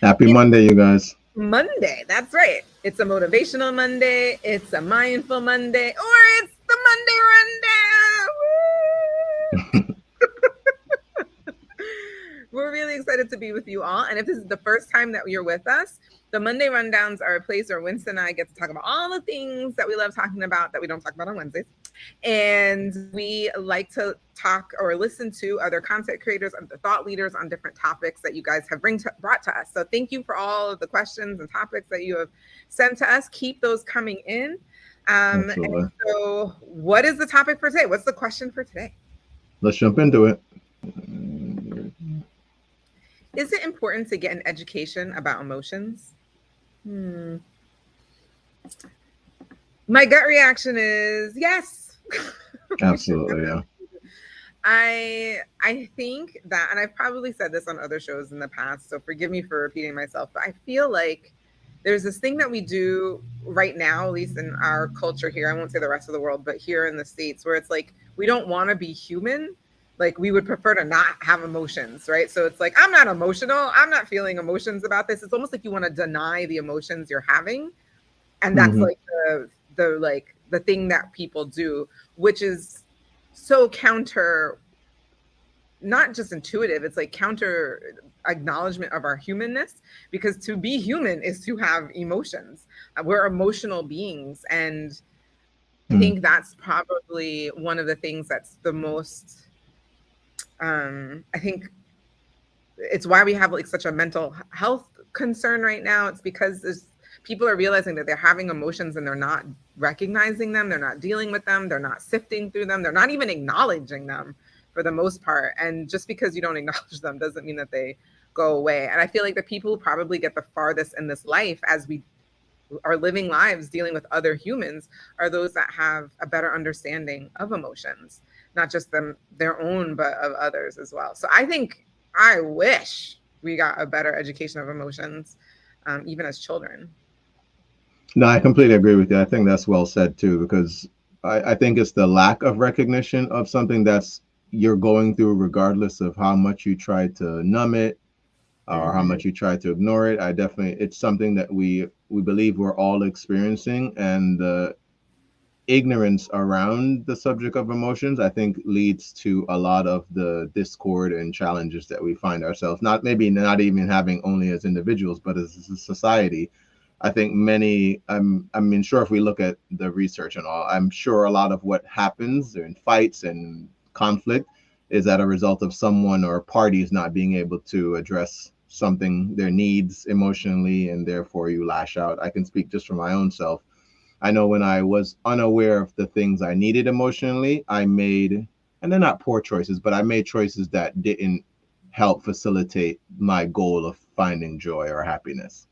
Happy It's Monday, you guys. Monday. That's right. It's a motivational Monday. It's a mindful Monday, or it's the Monday rundown. We're really excited to be with you all. And if this is the first time that you're with us, the Monday rundowns are a place where Winston and I get to talk about all the things that we love talking about that we don't talk about on Wednesdays. And we like to talk or listen to other content creators, other thought leaders on different topics that you guys have brought to us. So thank you for all of the questions and topics that you have sent to us. Keep those coming in. And Absolutely. so, what is the topic for today? What's the question for today? Let's jump into it. Is it important to get an education about emotions? Hmm. My gut reaction is yes. We should Absolutely, yeah. definitely. I think that, and I've probably said this on other shows in the past, so forgive me for repeating myself, but I feel like there's this thing that we do right now, at least in our culture here. I won't say the rest of the world, but here in the States, where it's like we don't want to be human. Like we would prefer to not have emotions, right? So it's like I'm not emotional. I'm not feeling emotions about this. It's almost like you want to deny the emotions you're having, and that's Hmm. like the thing that people do, which is so counter, not just intuitive, it's like counter acknowledgement of our humanness, because to be human is to have emotions. We're emotional beings, and I Hmm. think that's probably one of the things that's the most I think it's why we have like such a mental health concern right now. It's because people are realizing that they're having emotions and they're not recognizing them, they're not dealing with them, they're not sifting through them, they're not even acknowledging them for the most part. And just because you don't acknowledge them doesn't mean that they go away. And I feel like the people who probably get the farthest in this life as we are living lives dealing with other humans are those that have a better understanding of emotions, not just their own, but of others as well. So I think I wish we got a better education of emotions, even as children. No, I completely agree with you. I think that's well said too, because I think it's the lack of recognition of something that's you're going through, regardless of how much you try to numb it or how Mm-hmm. much you try to ignore it. I definitely, it's something that we believe we're all experiencing, and the ignorance around the subject of emotions, I think, leads to a lot of the discord and challenges that we find ourselves, not maybe not even having only as individuals, but as a society. I think many, I mean, sure, if we look at the research and all, I'm sure a lot of what happens in fights and conflict is that a result of someone or parties not being able to address something, their needs emotionally, and therefore you lash out. I can speak just for my own self. I know when I was unaware of the things I needed emotionally, I made, and they're not poor choices, but I made choices that didn't help facilitate my goal of finding joy or happiness.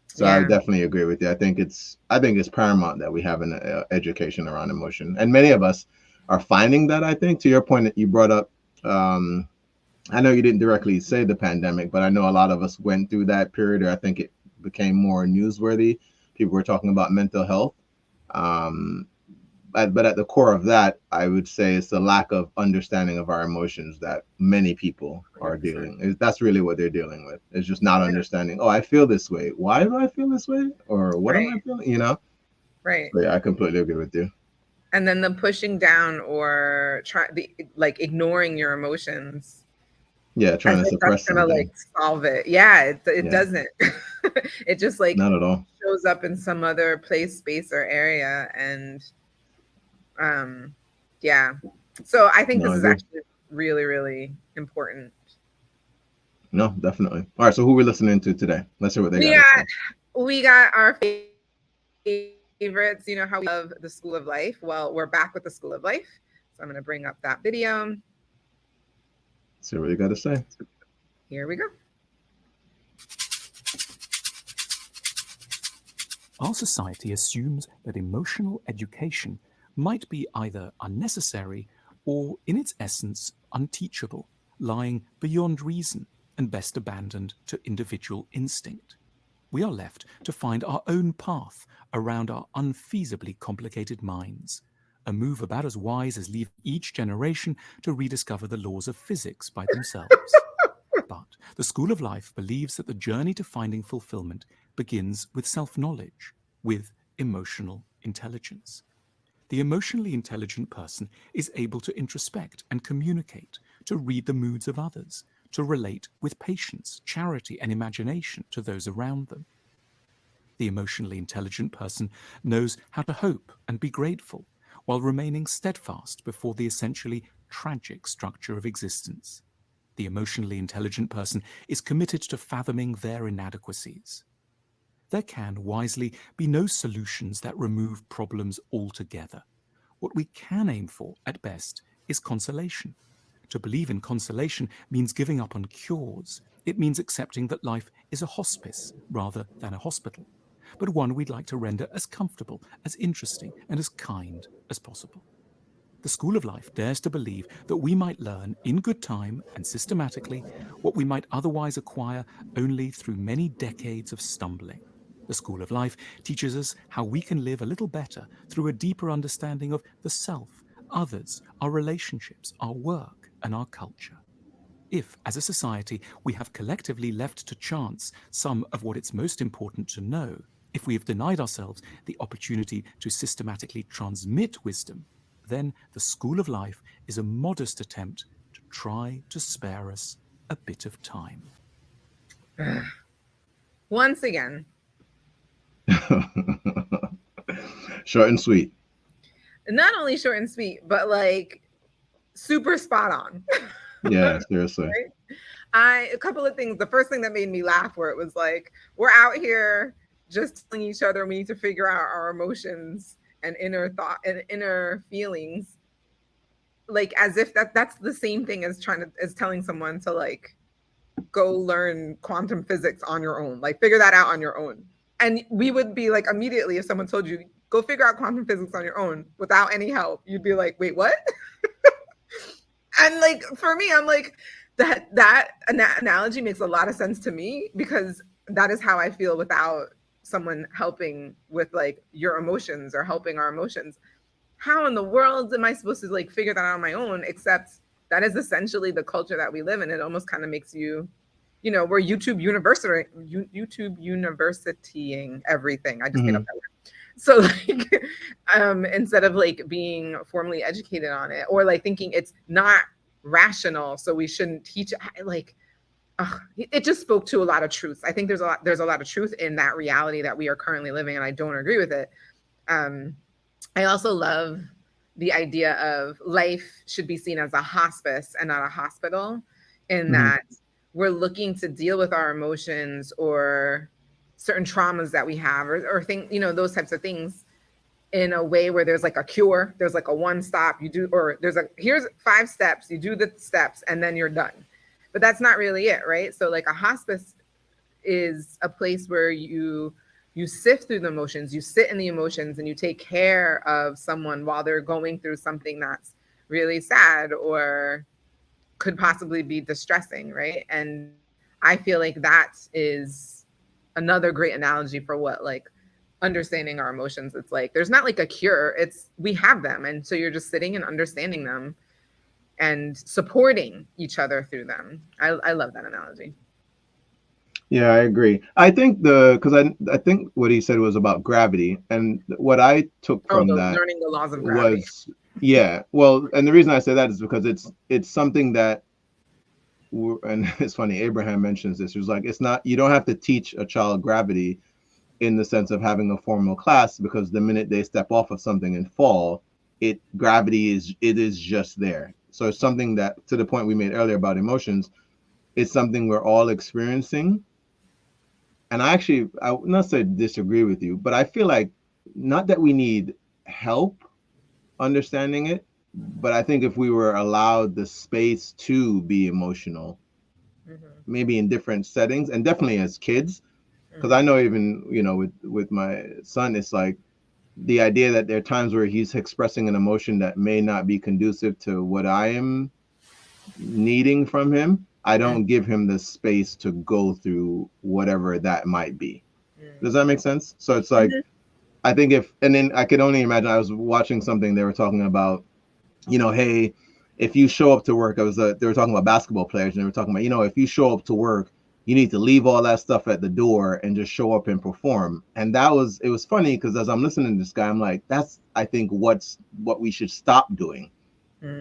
So I Yeah. definitely agree with you. I think it's paramount that we have an education around emotion, and many of us are finding that. I think to your point that you brought up, um, I know you didn't directly say the pandemic, but I know a lot of us went through that period, or I think it became more newsworthy. People were talking about mental health. Um, but at the core of that, I would say it's the lack of understanding of our emotions that many people are 100%. dealing. That's really what they're dealing with. It's just not Yeah. understanding. Oh, I feel this way. Why do I feel this way? Or what am Right. I feeling? You know. Right. But yeah, I completely agree with you. And then the pushing down or like ignoring your emotions Yeah, as trying to if that's suppress gonna like something. solve it. Yeah, it Yeah, doesn't. It just like not at all. shows up in some other place, space, or area, and um, yeah. So I think No, this I is agree. actually really, really important. No, definitely. All right, so who we listening to today? Let's hear what they We got to say. we got our favorites. You know how we love the School of Life. Well, we're back with the School of Life. So I'm gonna bring up that video. Let's hear what they got to say. Here we go. Our society assumes that emotional education might be either unnecessary or, in its essence, unteachable, lying beyond reason and best abandoned to individual instinct. We are left to find our own path around our unfeasibly complicated minds, a move about as wise as leaving each generation to rediscover the laws of physics by themselves. But the School of Life believes that the journey to finding fulfillment begins with self-knowledge, with emotional intelligence. The emotionally intelligent person is able to introspect and communicate, to read the moods of others, to relate with patience, charity, and imagination to those around them. The emotionally intelligent person knows how to hope and be grateful while remaining steadfast before the essentially tragic structure of existence. The emotionally intelligent person is committed to fathoming their inadequacies. There can, wisely, be no solutions that remove problems altogether. What we can aim for, at best, is consolation. To believe in consolation means giving up on cures. It means accepting that life is a hospice rather than a hospital, but one we'd like to render as comfortable, as interesting, and as kind as possible. The School of Life dares to believe that we might learn in good time and systematically what we might otherwise acquire only through many decades of stumbling. The School of Life teaches us how we can live a little better through a deeper understanding of the self, others, our relationships, our work, and our culture. If, as a society, we have collectively left to chance some of what it's most important to know, if we have denied ourselves the opportunity to systematically transmit wisdom, then the School of Life is a modest attempt to try to spare us a bit of time. Once again, Short and sweet. not only short and sweet, but like super spot on. Yeah, seriously. Right? A couple of things. The first thing that made me laugh, where it was like, we're out here just telling each other we need to figure out our emotions and inner thought and inner feelings, like as if that's the same thing as telling someone to like go learn quantum physics on your own, like figure that out on your own. And we would be like, immediately, if someone told you go figure out quantum physics on your own without any help, you'd be like, wait, what? And like for me, I'm like, that analogy makes a lot of sense to me, because that is how I feel without someone helping with like your emotions or helping our emotions. How in the world am I supposed to like figure that out on my own? Except that is essentially the culture that we live in. It almost kind of makes you, we're YouTube universitying everything. I just made up that word. So like, instead of like being formally educated on it, or like thinking it's not rational, so we shouldn't teach it, like, it just spoke to a lot of truth. I think there's a lot of truth in that reality that we are currently living, and I don't agree with it. I also love the idea of life should be seen as a hospice and not a hospital, in that we're looking to deal with our emotions or certain traumas that we have, or think, those types of things, in a way where there's like a cure, there's like a one stop, you do, or here's 5 steps, you do the steps and then you're done. But that's not really it, right? So like a hospice is a place where you sift through the emotions, you sit in the emotions, and you take care of someone while they're going through something that's really sad or could possibly be distressing, right? And I feel like that is another great analogy for what like understanding our emotions. It's like there's not like a cure, it's we have them, and so you're just sitting and understanding them and supporting each other through them. I love that analogy. Yeah, I agree. I think because I think what he said was about gravity, and what I took from that Learning the laws of gravity. was, yeah. Well, and the reason I say that is because it's something that, and it's funny, Abraham mentions this. He was like, it's not, you don't have to teach a child gravity in the sense of having a formal class, because the minute they step off of something and fall, gravity is just there. So it's something that, to the point we made earlier about emotions, it's something we're all experiencing. And I would not say disagree with you, but I feel like, not that we need help understanding it, but I think if we were allowed the space to be emotional, maybe in different settings, and definitely as kids, because I know even, with my son, it's like the idea that there are times where he's expressing an emotion that may not be conducive to what I am needing from him. I don't give him the space to go through whatever that might be. Does that make sense? So it's like, I think and then I could only imagine, I was watching something, they were talking about, hey, if you show up to work, they were talking about basketball players, and they were talking about, if you show up to work, you need to leave all that stuff at the door and just show up and perform. And it was funny because as I'm listening to this guy, I'm like, that's, I think, what we should stop doing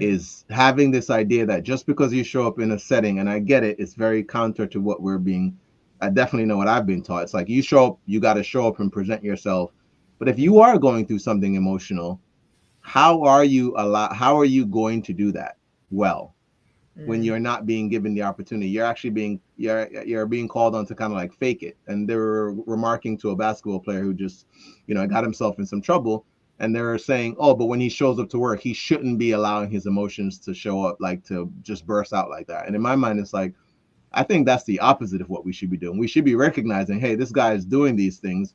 is having this idea that just because you show up in a setting, and I get it, it's very counter to what I definitely know what I've been taught. It's like you show up, you got to show up and present yourself. But if you are going through something emotional, how are you going to do that well when you're not being given the opportunity? You're actually you're being called on to kind of like fake it. And they were remarking to a basketball player who just, got himself in some trouble. And they were saying, oh, but when he shows up to work, he shouldn't be allowing his emotions to show up, like to just burst out like that. And in my mind, it's like, I think that's the opposite of what we should be doing. We should be recognizing, hey, this guy is doing these things.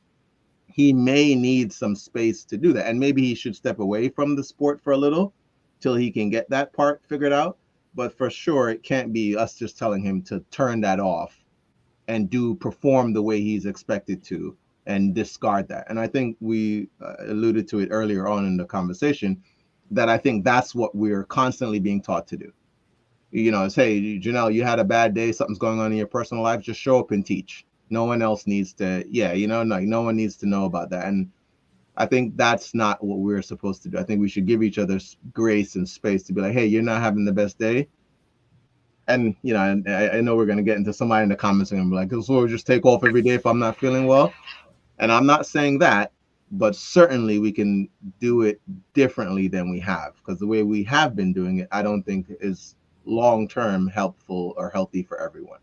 He may need some space to do that. And maybe he should step away from the sport for a little till he can get that part figured out. But for sure, it can't be us just telling him to turn that off and perform the way he's expected to and discard that. And I think we alluded to it earlier on in the conversation, that I think that's what we're constantly being taught to do. It's, hey, Janelle, you had a bad day, something's going on in your personal life, just show up and teach. No one else needs to, no one needs to know about that. And I think that's not what we're supposed to do. I think we should give each other grace and space to be like, hey, you're not having the best day. And, I know we're going to get into somebody in the comments and be like, so we'll just take off every day if I'm not feeling well. And I'm not saying that, but certainly we can do it differently than we have, because the way we have been doing it, I don't think is long-term helpful or healthy for everyone.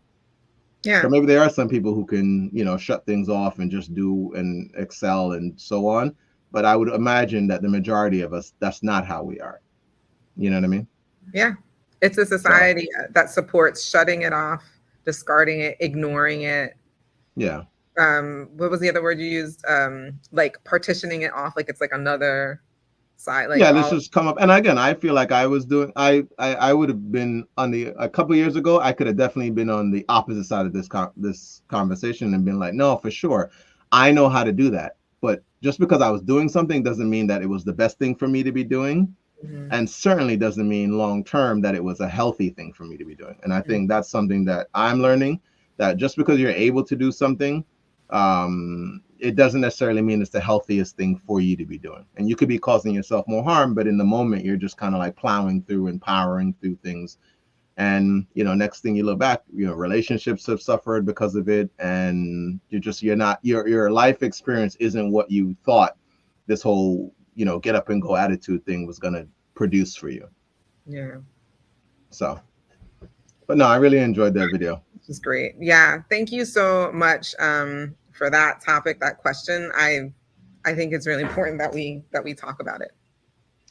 Yeah. So maybe there are some people who can, shut things off and just do and excel and so on. But I would imagine that the majority of us, that's not how we are. You know what I mean? Yeah. It's a society that supports shutting it off, discarding it, ignoring it. Yeah. What was the other word you used? Like partitioning it off, like it's like another side. Like this just come up. And again, I feel like I was doing, I would have been a couple of years ago, I could have definitely been on the opposite side of this conversation and been like, no, for sure, I know how to do that. But just because I was doing something doesn't mean that it was the best thing for me to be doing. And certainly doesn't mean long term that it was a healthy thing for me to be doing. And I think that's something that I'm learning, that just because you're able to do something, it doesn't necessarily mean it's the healthiest thing for you to be doing. And you could be causing yourself more harm, but in the moment, you're just kind of like plowing through and powering through things. And, next thing you look back, relationships have suffered because of it. And your life experience isn't what you thought this whole, get up and go attitude thing was going to produce for you. Yeah. So, but no, I really enjoyed that video. This is great. Yeah. Thank you so much for that topic, that question. I think it's really important that we talk about it.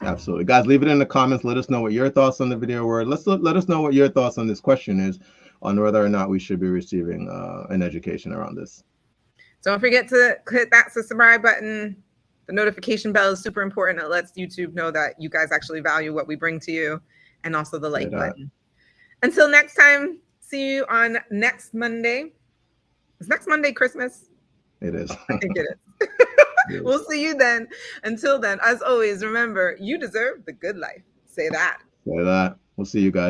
Absolutely. Guys, leave it in the comments. Let us know what your thoughts on the video were. Let us know what your thoughts on this question is, on whether or not we should be receiving an education around this. Don't forget to hit that subscribe button. The notification bell is super important. It lets YouTube know that you guys actually value what we bring to you, and also the like button. Until next time, see you on next Monday. Is next Monday Christmas? It is. I think it is. We'll see you then. Until then, as always, remember, you deserve the good life. Say that. Say that. We'll see you guys.